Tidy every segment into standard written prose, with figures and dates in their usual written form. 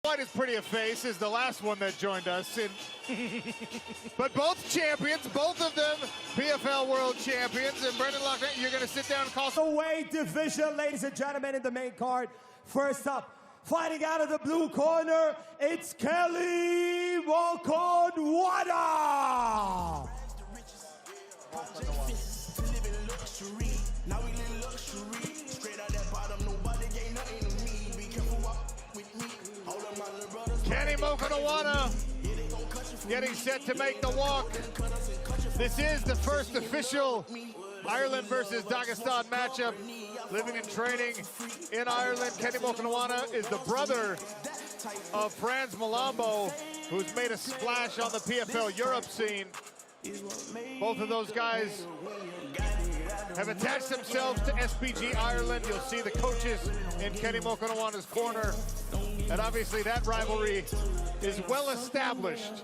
Quite as pretty a face as the last one that joined us. But both champions, both of them PFL World Champions. And Brendan Loughnane, you're going to sit down and call The weight division, ladies and gentlemen, in the main card. First up, fighting out of the blue corner, it's Kelly Mokhonoana. Kenny Mokhonoana getting set to make the walk. This is the first official Ireland versus Dagestan matchup. Living and training in Ireland, Kenny Mokhonoana is the brother of Franz Malambo, who's made a splash on the PFL Europe scene. Both of those guys have attached themselves to SPG Ireland. You'll see the coaches in Kenny Mokhonoana's corner. And obviously that rivalry is well established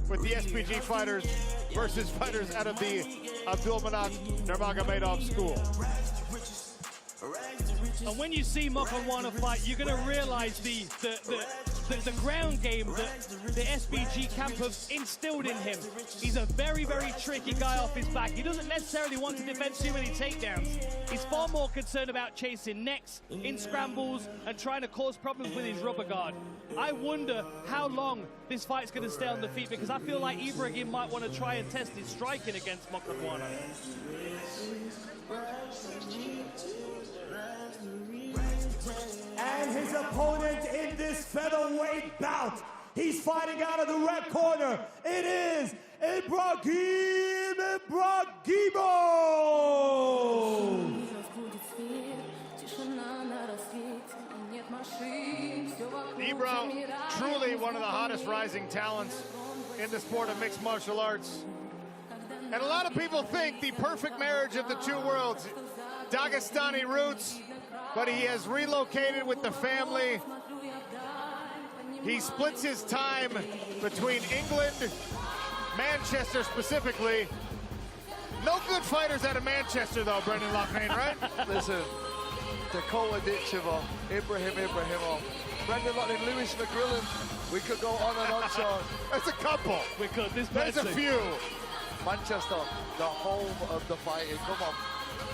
with the SPG fighters versus fighters out of the Abdulmanap Nurmagomedov school. And when you see Mokhonoana fight, you're going to realize the ground game that the SPG camp have instilled in him. He's a very, very tricky guy off his back. He doesn't necessarily want to defend too many takedowns. He's far more concerned about chasing necks, in scrambles, and trying to cause problems with his rubber guard. I wonder how long this fight's going to stay on the feet, because I feel like Ibragim might want to try and test his striking against Mokhonoana. And his opponent in this featherweight bout, he's fighting out of the red corner. It is Ibragim Ibragimov. Ibra, truly one of the hottest rising talents in the sport of mixed martial arts. And a lot of people think the perfect marriage of the two worlds. Dagestani roots, but he has relocated with the family. He splits his time between England, Manchester specifically. No good fighters out of Manchester though, Brendan Loughnane, right? Listen, Dakota Ditchevo, Ibragim Ibragimov, Brendan Loughnane, Lewis McGrillen. We could go on and on, Sean. That's a couple. We could. There's a few. Manchester, the home of the fighting. Come on.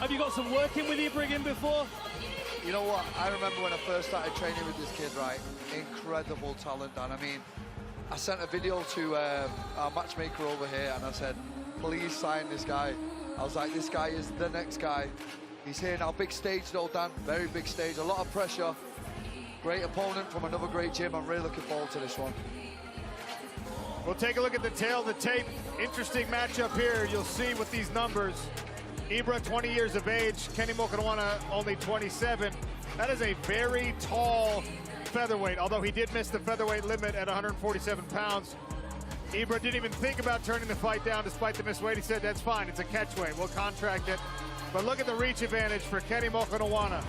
Have you got some working with Ibragim before? You know what? I remember when I first started training with this kid, right? Incredible talent, Dan. I mean, I sent a video to our matchmaker over here, and I said, please sign this guy. I was like, this guy is the next guy. He's here now. Big stage, though, Dan. Very big stage. A lot of pressure. Great opponent from another great gym. I'm really looking forward to this one. We'll take a look at the tail of the tape. Interesting matchup here. You'll see with these numbers. Ibra, 20 years of age. Kenny Mokhonoana, only 27. That is a very tall featherweight, although he did miss the featherweight limit at 147 pounds. Ibra didn't even think about turning the fight down despite the missed weight. He said, that's fine, it's a catch weight, we'll contract it. But look at the reach advantage for Kenny Mokhonoana.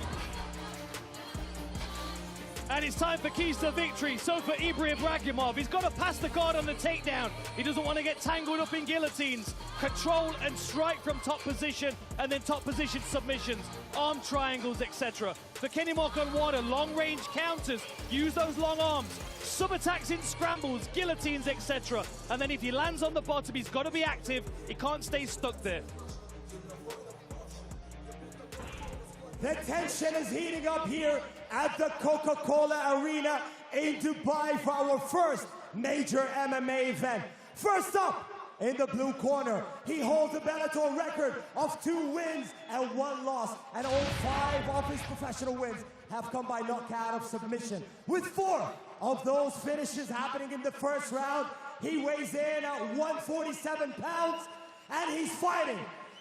And it's time for keys to victory. So for Ibragim Ibragimov, he's got to pass the guard on the takedown. He doesn't want to get tangled up in guillotines. Control and strike from top position, and then top position submissions, arm triangles, etc. For Kenny Mokhonoana, long-range counters, use those long arms, sub-attacks in scrambles, guillotines, etc. And then if he lands on the bottom, he's got to be active. He can't stay stuck there. The tension is heating up here at the Coca-Cola Arena in Dubai for our first major MMA event. First up, in the blue corner, he holds a Bellator record of 2 wins and 1 loss, and all 5 of his professional wins have come by knockout of submission. With 4 of those finishes happening in the first round, he weighs in at 147 pounds, and he's fighting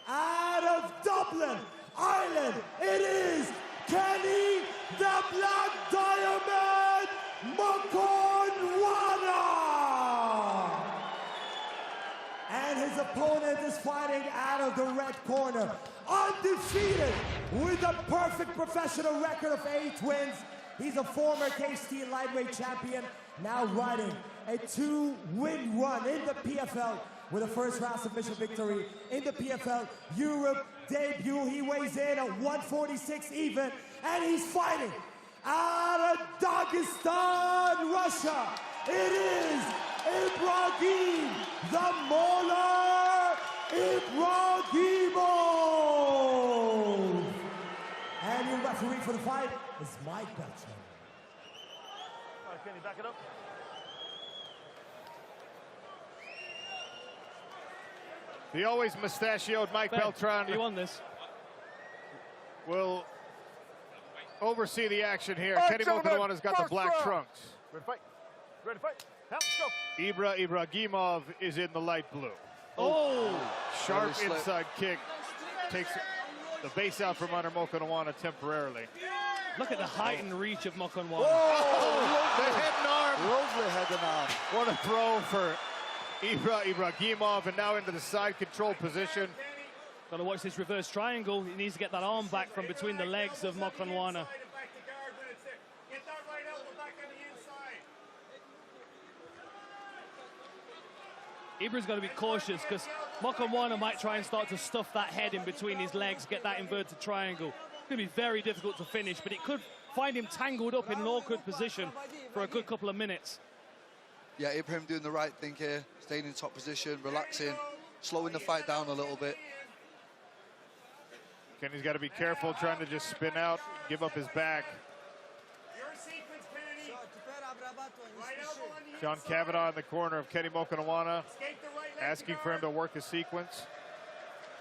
out of Dublin, Ireland. It is Kenny the Black Diamond Mokhonoana! And his opponent is fighting out of the red corner, undefeated with a perfect professional record of 8 wins. He's a former KST lightweight champion, now riding a 2-win run in the PFL with a first round submission victory in the PFL Europe debut. He weighs in at 146 even, and he's fighting out of Dagestan, Russia, it is Ibragim the Mauler Ibragimov. And your referee for the fight is Mike Beltran. All right, Kenny, back it up. The always mustachioed Mike Beltran You won this. will oversee the action here. All right, Kenny gentlemen, Mokhonoana's got the first black round. trunks. Ready to fight? Ready to fight? Now, let's go. Ibragimov is in the light blue. Oh! Sharp Really slick. inside kick takes the base out from under Mokhonoana temporarily. Look at the height and reach of Mokhonoana. Oh, the head and arm. Lovely head and arm. What a throw for Ibragimov, and now into the side control position. Got to watch this reverse triangle. He needs to get that arm back from between the legs of Mokhonoana. Ibra's got to be cautious because Mokhonoana might try and start to stuff that head in between his legs, get that inverted triangle. It's going to be very difficult to finish, but it could find him tangled up in an awkward position for a good couple of minutes. Yeah, Ibrahim doing the right thing here, staying in top position, relaxing, slowing the fight down a little bit. Kenny's got to be careful trying to just spin out, give up his back. Sean Cavanaugh in the corner of Kenny Mokhonoana, asking for him to work a sequence.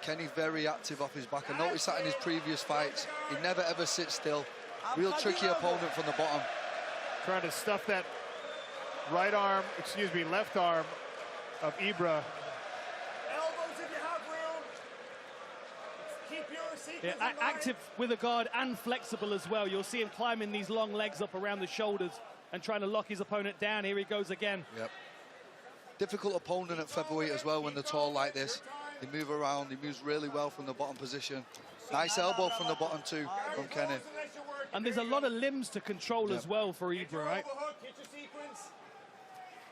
Kenny very active off his back. I noticed that in his previous fights. He never ever sits still. Real tricky opponent from the bottom. Trying to stuff that left arm of Ibra. Yeah, active with a guard and flexible as well. You'll see him climbing these long legs up around the shoulders and trying to lock his opponent down. Here he goes again. Yep. Difficult opponent at featherweight as well when they're tall like this. They move around, he moves really well from the bottom position. Nice elbow from the bottom too, from Kenny. And there's a lot of limbs to control as well for Ibra, right?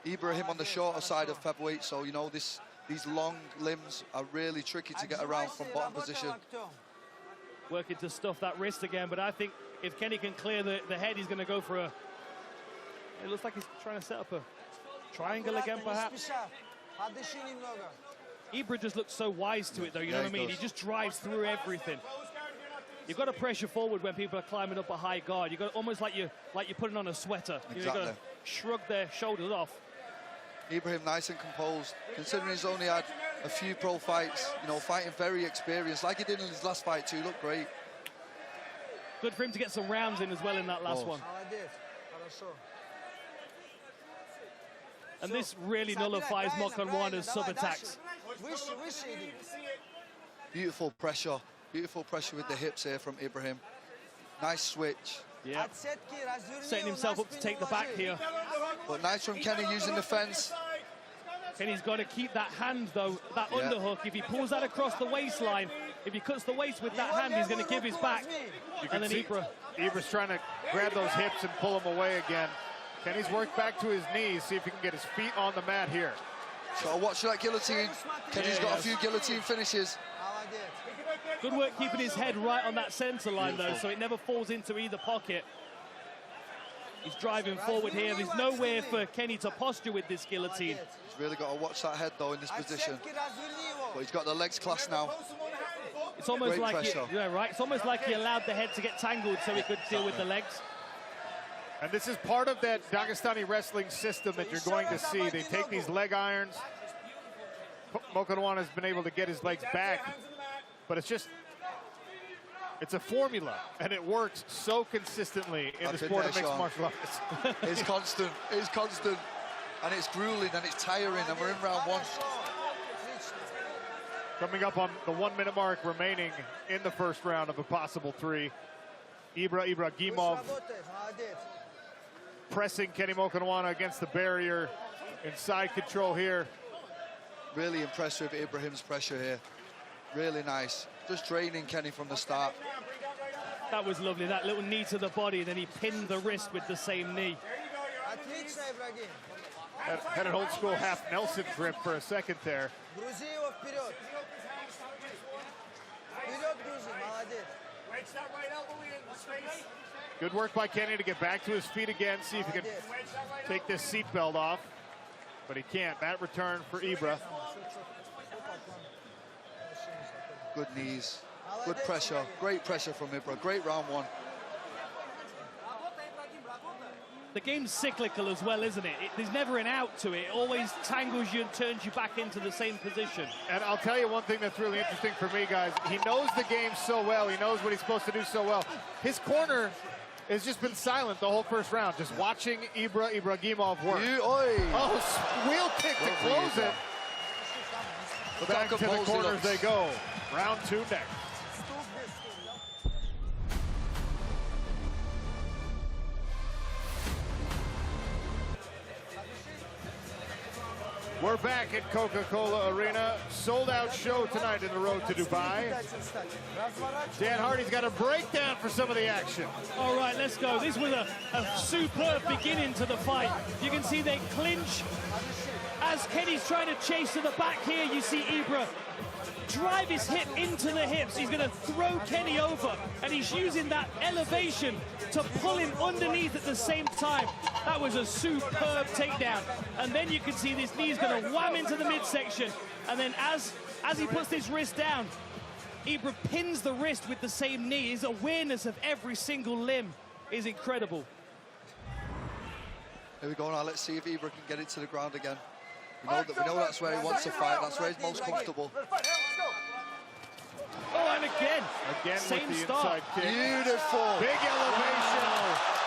Ibrahim on the shorter side of featherweight, so you know these long limbs are really tricky to get around from bottom position. Working to stuff that wrist again, but I think if Kenny can clear the head, he's going to go for a... It looks like he's trying to set up a triangle again, perhaps. Ibra just looks so wise to it, though, you know what I mean? He just drives through everything. You've got to pressure forward when people are climbing up a high guard. You've got almost like you're putting on a sweater. Exactly. You've got to shrug their shoulders off. Ibrahim nice and composed, considering he's only had a few pro fights, you know, fighting very experienced, like he did in his last fight too, looked great. Good for him to get some rounds in as well in that last one. And this really nullifies Mokhonoana's sub-attacks. Beautiful pressure with the hips here from Ibrahim. Nice switch. Yeah. Setting himself up to take the back here. But nice from Kenny using the fence. Kenny's got to keep that hand, though, that underhook. If he pulls that across the waistline, if he cuts the waist with that hand, he's going to give his back. You can see Ibra's trying to grab those hips and pull him away again. Kenny's worked back to his knees, see if he can get his feet on the mat here. So watch that guillotine. Kenny's got a few guillotine finishes. Good work keeping his head right on that center line, though, so it never falls into either pocket. He's driving forward here. There's nowhere for Kenny to posture with this guillotine. He's really got to watch that head, though, in this position. But he's got the legs class now. It's almost like It's almost like he allowed the head to get tangled so he could deal with the legs. And this is part of that Dagestani wrestling system that you're going to see. They take these leg irons. Mokhonoana has been able to get his legs back, but it's a formula, and it works so consistently in the sport of mixed martial arts. It's constant, and it's grueling, and it's tiring, and we're in round one. Coming up on the 1 minute mark remaining in the first round of a possible three. Ibragimov pressing Kenny Mokhonoana against the barrier. Inside control here. Really impressed with Ibrahim's pressure here. Really nice. Just draining Kenny from the start. That was lovely, that little knee to the body, then he pinned the wrist with the same knee. Had an old school half Nelson grip for a second there. Good work by Kenny to get back to his feet again, see if he can take this seatbelt off. But he can't. That return for Ibra. Good knees, good pressure, great pressure from Ibra, great round one. The game's cyclical as well, isn't it? There's never an out to it. It always tangles you and turns you back into the same position. And I'll tell you one thing that's really interesting for me, guys. He knows the game so well. He knows what he's supposed to do so well. His corner has just been silent the whole first round, just watching Ibragimov work. Oh, wheel kick to close it. Back to the corners they go. Round two next. We're back at Coca-Cola Arena. Sold-out show tonight in the road to Dubai. Dan Hardy's got a breakdown for some of the action. All right, let's go. This was a superb beginning to the fight. You can see they clinch. As Kenny's trying to chase to the back here, you see Ibra drive his hip into the hips. He's going to throw Kenny over, and he's using that elevation to pull him underneath at the same time. That was a superb takedown. And then you can see this knee's going to wham into the midsection. And then as he puts this wrist down, Ibra pins the wrist with the same knee. His awareness of every single limb is incredible. Here we go now. Let's see if Ibra can get it to the ground again. We know that's where he wants to fight. That's where he's most comfortable. Oh, and again same with the start. Inside kick. Beautiful. Big elevation.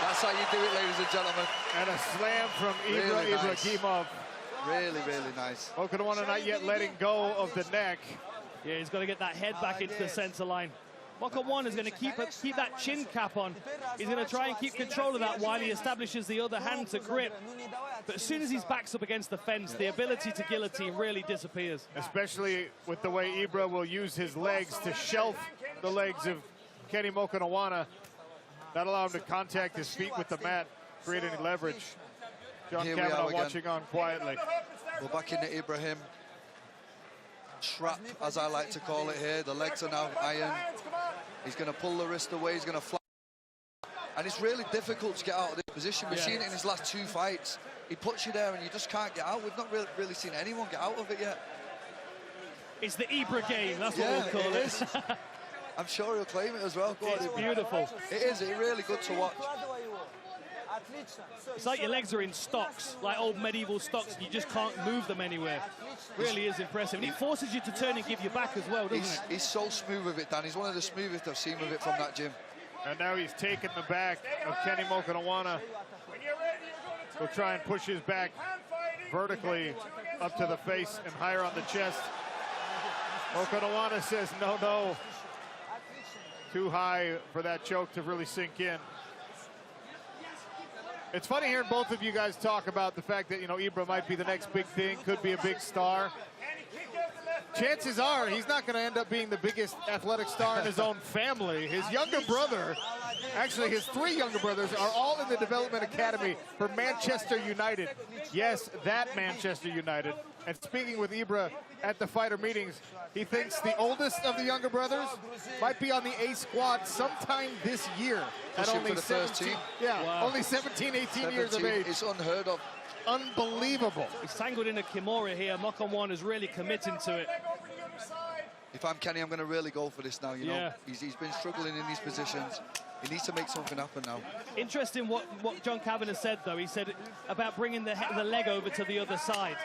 That's how you do it, ladies and gentlemen. And a slam from Really nice. Ibragimov. Really, really nice. Mokhonoana not yet letting go of the neck. Yeah, he's got to get that head back into the center line. Mokhonoana is going to keep that chin cap on. He's going to try and keep control of that while he establishes the other hand to grip. But as soon as his back's up against the fence, the ability to guillotine really disappears. Especially with the way Ibra will use his legs to shelf the legs of Kenny Mokhonoana. That'll allow him to contact his feet with the mat, create any leverage. John Kavanagh watching on quietly. We're back into Ibrahim. Trap, as I like to call it here. The legs are now iron. He's going to pull the wrist away. He's going to fly. And it's really difficult to get out of this position. We've seen it in his last two fights. He puts you there and you just can't get out. We've not really seen anyone get out of it yet. It's the Ibra game, that's what we'll call it. I'm sure he'll claim it as well. It's beautiful. It is. It's really good to watch. It's like your legs are in stocks, like old medieval stocks, and you just can't move them anywhere. Really is impressive. And it forces you to turn and give you back as well, doesn't it? He's so smooth with it, Dan. He's one of the smoothest I've seen with it from that gym. And now he's taken the back of Kenny Mokhonoana. He'll try and push his back vertically up to the face and higher on the chest. Mokhonoana says no. Too high for that choke to really sink in. It's funny hearing both of you guys talk about the fact that, Ibra might be the next big thing, could be a big star. Chances are he's not going to end up being the biggest athletic star in his own family. His younger brother, actually his three younger brothers, are all in the development academy for Manchester United. Yes, that Manchester United. And speaking with Ibra at the fighter meetings, he thinks the oldest of the younger brothers might be on the A squad sometime this year. At only 17, only 17, 18 years of age. It's unheard of. Unbelievable. He's tangled in a kimura here. Mokhonoana is really committing to it. If I'm Kenny, I'm going to really go for this now, you know. He's been struggling in these positions. He needs to make something happen now. Interesting what John Kavanagh said, though. He said about bringing the leg over to the other side.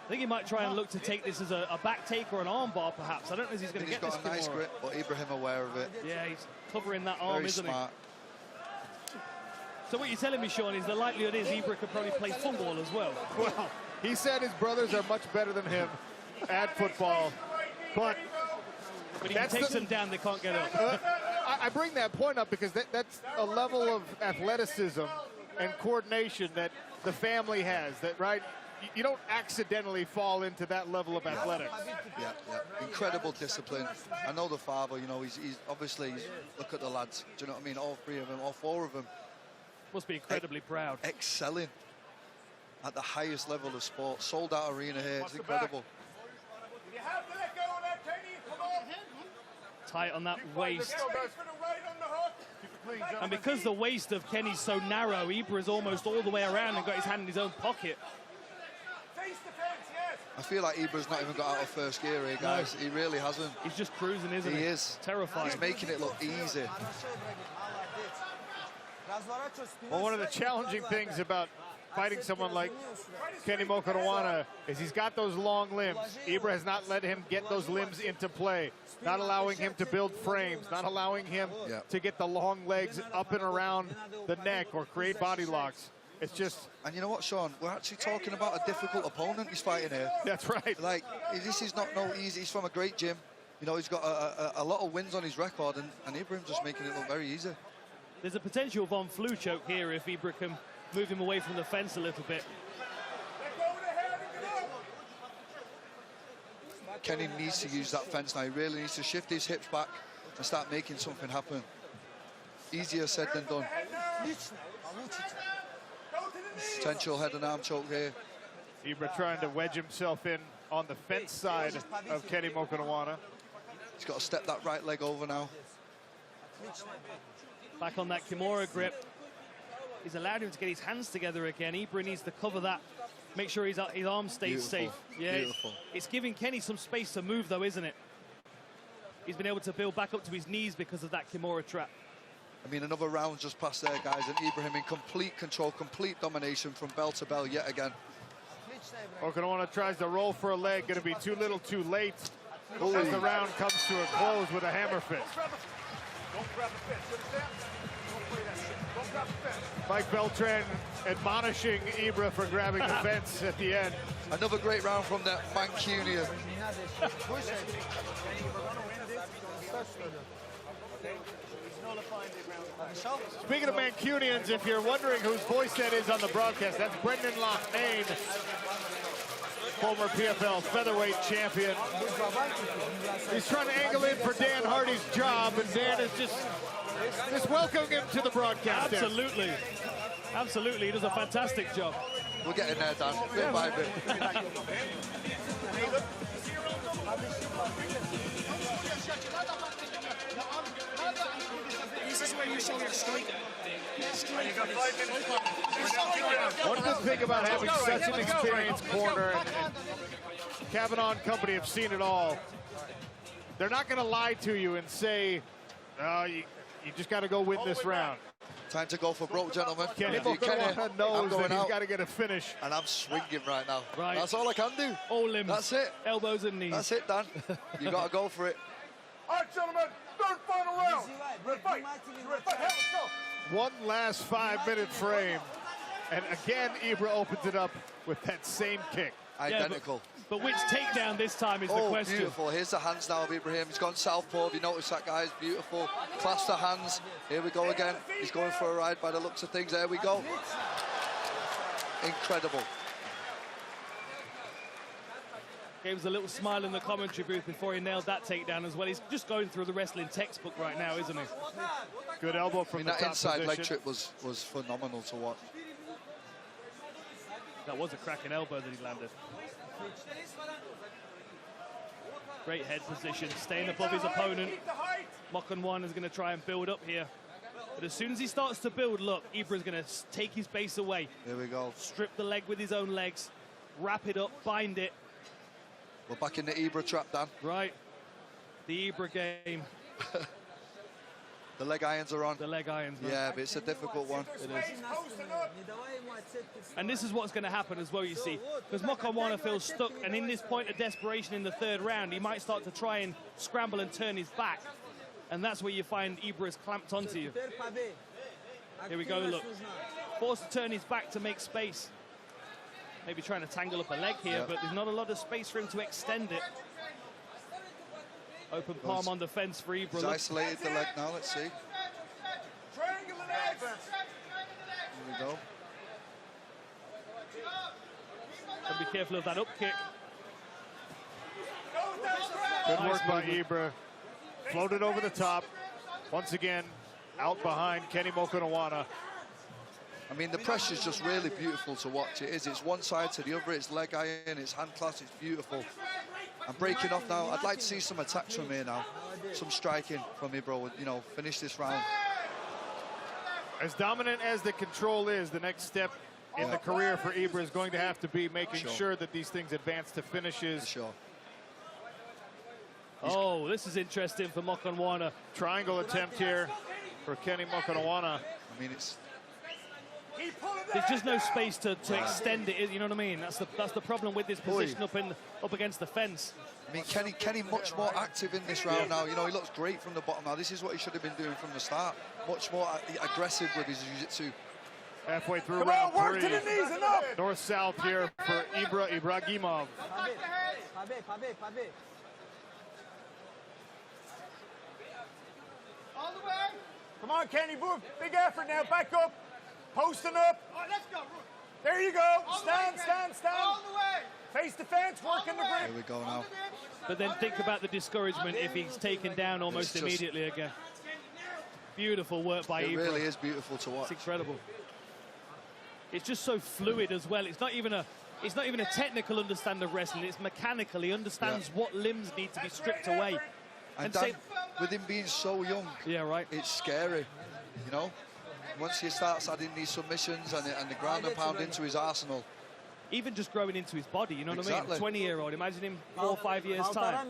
I think he might try and look to take this as a back take or an arm bar, perhaps. I don't know if he's going to get this. He's got a nice grip, but Ibrahim aware of it. Yeah, he's covering that arm, isn't smart. he? So what you're telling me, Sean, is the likelihood is Ibra could probably play football as well. Well, he said his brothers are much better than him at football, but if he takes them down, they can't get up. I bring that point up because that's a level of athleticism and coordination that the family has, right? You don't accidentally fall into that level of athletics. Yeah. Incredible discipline. I know the father, he's obviously, look at the lads. Do you know what I mean? All three of them, all four of them. Must be incredibly proud. Excelling at the highest level of sport. Sold out arena here. It's incredible. tight on that waist. Go, guys. Right on the hook. Keep it clean, And gentlemen. because the waist of Kenny's so narrow, Ibra is almost all the way around and got his hand in his own pocket. Face defense, yes. I feel like Ibra's not even got out of first gear here, guys. He really hasn't. He's just cruising, isn't he? He is. Terrifying. He's making it look easy. Well, one of the challenging things about fighting someone like Kenny Mokhonoana is he's got those long limbs. Ibra has not let him get those limbs into play, not allowing him to build frames, not allowing him to get the long legs up and around the neck or create body locks. It's just... And you know what, Sean? We're actually talking about a difficult opponent he's fighting here. That's right. Like, this is not no easy. He's from a great gym. You know, he's got a lot of wins on his record, and Ibrahim just making it look very easy. There's a potential Von Flu choke here if Ibra can move him away from the fence a little bit. Kenny needs to use that fence now. He really needs to shift his hips back and start making something happen. Easier said than done. Potential head and arm choke here. Ibra trying to wedge himself in on the fence side of Kenny Mokhonoana. He's got to step that right leg over now. Back on that Kimura grip. He's allowed him to get his hands together again. Ibra needs to cover that, make sure his arm stays safe. Yeah, Beautiful. It's giving Kenny some space to move, though, isn't it? He's been able to build back up to his knees because of that Kimura trap. I mean, another round just passed there, guys, and Ibrahim in complete control, complete domination from bell to bell yet again. Mokhonoana tries to roll for a leg, going to be too little too late as the round comes to a close with a hammer fist. Don't grab the fence, you understand? Don't play that shit. Don't grab the fence. Mike Beltran admonishing Ibra for grabbing the fence at the end. Another great round from the Mancunian. Speaking of Mancunians, if you're wondering whose voice that is on the broadcast, that's Brendan Loughnane, former PFL featherweight champion. He's trying to angle in for Dan Hardy's job, and Dan is just welcoming him to the broadcast. Absolutely. Absolutely, he does a fantastic job. We're getting there, Dan, bit by bit. This is where you show your striker. You got 5 minutes. One good thing about having such an experienced corner, and Kavanaugh and company have seen it all, they're not going to lie to you and say, oh, you just got to go win this round. Time to go for broke, gentlemen. Kenny If you can, Mokhonoana I'm knows going that he's out, got to get a finish. and I'm swinging right now. Right. That's all I can do. All limbs. That's it. Elbows and knees. That's it, Dan. You got to go for it. All right, gentlemen, third final round. Ready, fight. Ready, fight. Hell, let's go. One last 5-minute frame, and again Ibra opens it up with that same kick. Identical. But which takedown this time is the Oh, question. beautiful. Here's the hands now of Ibrahim. He's gone southpaw. Have you noticed that, guys? Beautiful. Clasp the hands. Here we go again. He's going for a ride by the looks of things. There we go. Incredible. Gave us a little smile in the commentary booth before he nailed that takedown as well. He's just going through the wrestling textbook right now, isn't he? Good elbow from the that top inside position. leg trip was phenomenal to watch. That was a cracking elbow that he landed. Great head position, staying above his opponent. Mokhonoana is going to try and build up here. But as soon as he starts to build, look, Ibra's going to take his base away. Here we go. Strip the leg with his own legs, wrap it up, bind it. We're back in the Ibra trap, Dan. Right. The Ibra game. The leg irons are on. The leg irons, man. Yeah, but it's a difficult one. It is. And this is what's going to happen as well, you see. Because Mokhonoana feels stuck, and in this point of desperation in the third round, he might start to try and scramble and turn his back. And that's where you find Ibra is clamped onto you. Here we go, look. Forced to turn his back to make space. Maybe trying to tangle up a leg here, but there's not a lot of space for him to extend it. Open palm on the fence for Ibra. He's isolated the leg now, let's see. Here we go. And be careful of that up kick. Good work by Ibra. Floated over the top. Once again, out behind Kenny Mokhonoana. I mean, the pressure's just really beautiful to watch. It is. It's one side to the other. It's leg iron, it's hand class, it's beautiful. I'm breaking off now. I'd like to see some attacks from here now. Some striking from Ibro, you know, finish this round. As dominant as the control is, the next step in the career for Ibra is going to have to be making sure that these things advance to finishes. Sure. Oh, this is interesting for Mokhonoana. Triangle attempt here for Kenny Mokhonoana. I mean, it's... There's just no space to extend it, you know what I mean? That's the problem with this position up against the fence. I mean, Kenny much more active in this round now. You know, he looks great from the bottom now. This is what he should have been doing from the start. Much more aggressive with his jiu-jitsu. Halfway through Come round on, work 3. to the knees, enough! North-south here for Ibragimov. All the way. Come on, Kenny, move. Big effort now. Back up. Posting up. Oh, let's go. There you go. Stand. All the way. Face the fence, working the grip. Here we go now. But then think about the discouragement if he's taken down almost immediately again. Beautiful work by Ibra. It really is beautiful to watch. It's incredible. It's just so fluid as well. It's not even a technical understanding of wrestling. It's mechanical. He understands what limbs need to be stripped away. And Dan, with him being so young, it's scary, you know? Once he starts adding these submissions and the ground and pound into his arsenal. Even just growing into his body, you know what I mean? 20-year-old, imagine him 4 or 5 years' time.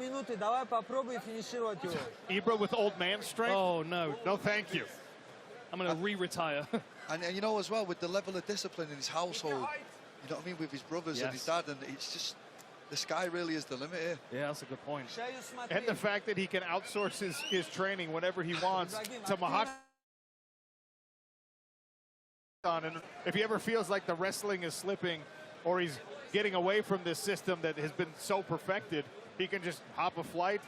Ibra with old man strength? Oh, no. No, thank you. I'm going to re-retire. and you know, as well, with the level of discipline in his household, you know what I mean, with his brothers and his dad, and it's just, the sky really is the limit here. Yeah, that's a good point. And the fact that he can outsource his training whenever he wants to Mokhonoana. And if he ever feels like the wrestling is slipping or he's getting away from this system that has been so perfected, he can just hop a flight,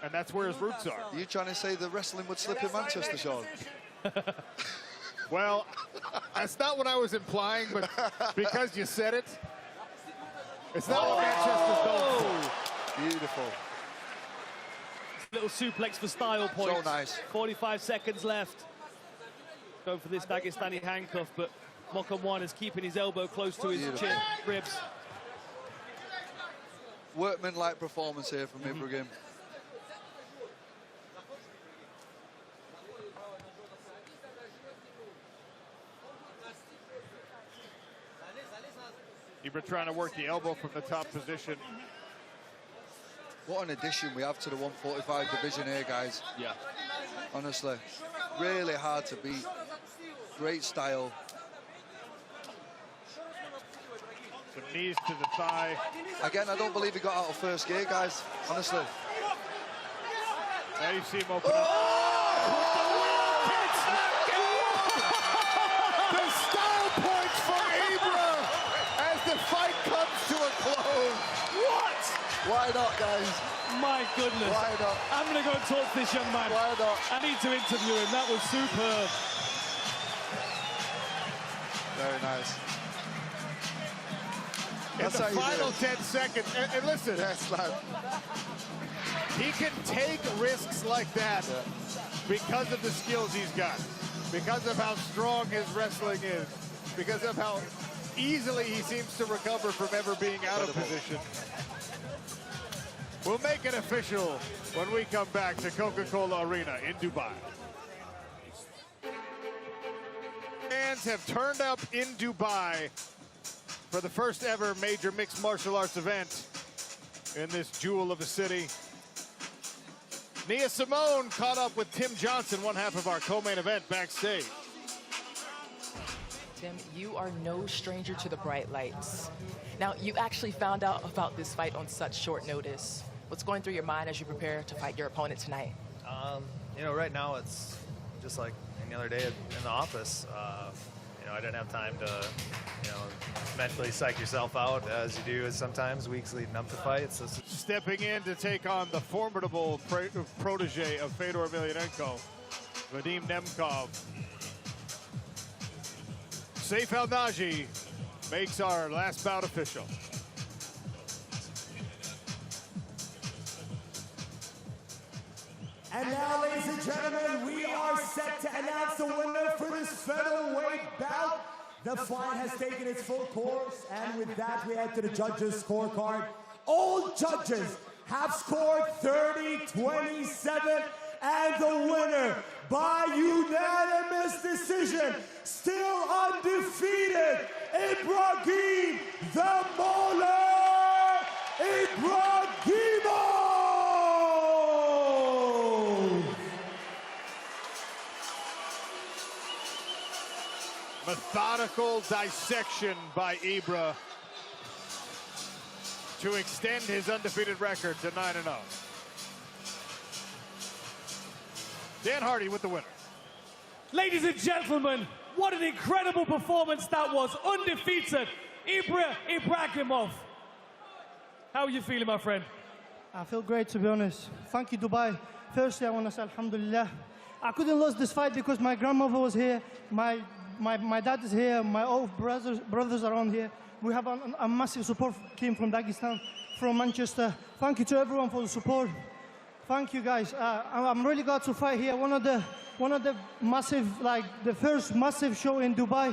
and that's where his roots are. Are you trying to say the wrestling would slip in Manchester, Sean? Well, that's not what I was implying, but because you said it, it's not what Manchester's known for. Beautiful. Little suplex for style point. So nice. 45 seconds left. Go for this Dagestani handcuff, but Mokhonoana is keeping his elbow close to his chin, ribs. Workman-like performance here from Ibragim. Ibra trying to work the elbow from the top position. What an addition we have to the 145 division here, guys. Yeah. Honestly, really hard to beat. Great style. Some knees to the thigh. Again, I don't believe he got out of first gear, guys. Honestly. Now you see Mokhonoana. The style points for Ibra as the fight comes to a close. What? Why not, guys? My goodness. Why not? I'm going to go and talk to this young man. Why not? I need to interview him. That was superb. Very nice. In the final 10 seconds, and listen, Yes, lad. he can take risks like that because of the skills he's got, because of how strong his wrestling is, because of how easily he seems to recover from ever being out of position. We'll make it official when we come back to Coca-Cola Arena in Dubai. Fans have turned up in Dubai for the first ever major mixed martial arts event in this jewel of a city. Nia Simone caught up with Tim Johnson, one half of our co-main event, backstage. Tim, you are no stranger to the bright lights. Now, you actually found out about this fight on such short notice. What's going through your mind as you prepare to fight your opponent tonight? You know, right now it's just like any other day in the office. You know, I didn't have time to, you know, mentally psych yourself out as you do sometimes weeks leading up to fights. Stepping in to take on the formidable protege of Fedor Emelianenko, Vadim Nemkov. Saif Al-Naji makes our last bout official. And now, ladies and gentlemen, we are set to announce the winner for this featherweight bout The fight has taken its full course, and with that we head to the judges' scorecard. All judges have scored 30-27, and the winner by unanimous decision, still undefeated, Ibragim the Mauler Ibragimov! Methodical dissection by Ibra to extend his undefeated record to 9-0. Dan Hardy with the winner. Ladies and gentlemen, what an incredible performance that was. Undefeated, Ibragim Ibragimov. How are you feeling, my friend? I feel great, to be honest. Thank you, Dubai. Firstly, I want to say Alhamdulillah. I couldn't lose this fight because my grandmother was here, my dad is here, my old brothers are on here. We have a massive support came from Dagestan, from Manchester. Thank you to everyone for the support. Thank you, guys. I'm really glad to fight here. One of the massive, like the first massive show in Dubai.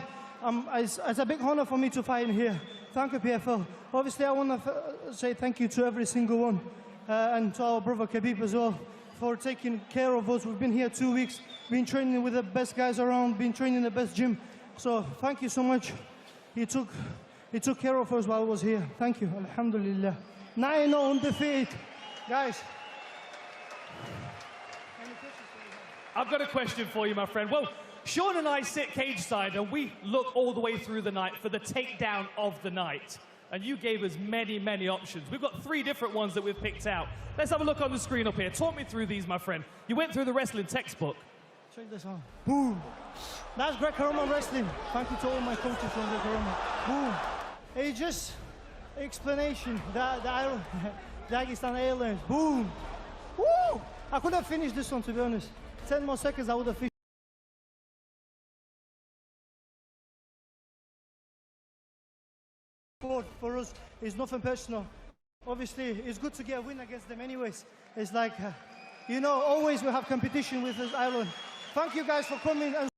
It's a big honor for me to fight in here. Thank you, PFL. Obviously, I want to say thank you to every single one, and to our brother Khabib as well, for taking care of us. We've been here 2 weeks, been training with the best guys around, been training in the best gym. So thank you so much. He took care of us while I was here. Thank you. Alhamdulillah. 9-0 undefeated. Guys. I've got a question for you, my friend. Well, Sean and I sit cage side and we look all the way through the night for the takedown of the night. And you gave us many, many options. We've got 3 different ones that we've picked out. Let's have a look on the screen up here. Talk me through these, my friend. You went through the wrestling textbook. Check this out. Boom. That's Greco-Roman wrestling. Thank you to all my coaches from Greco-Roman. Boom. It's just explanation. The Dagestan Airlines. Boom. Woo! I could have finished this one, to be honest. 10 more seconds, I would have finished. For us, it's nothing personal. Obviously, it's good to get a win against them anyways. It's like, you know, always we have competition with this island. Thank you guys for coming and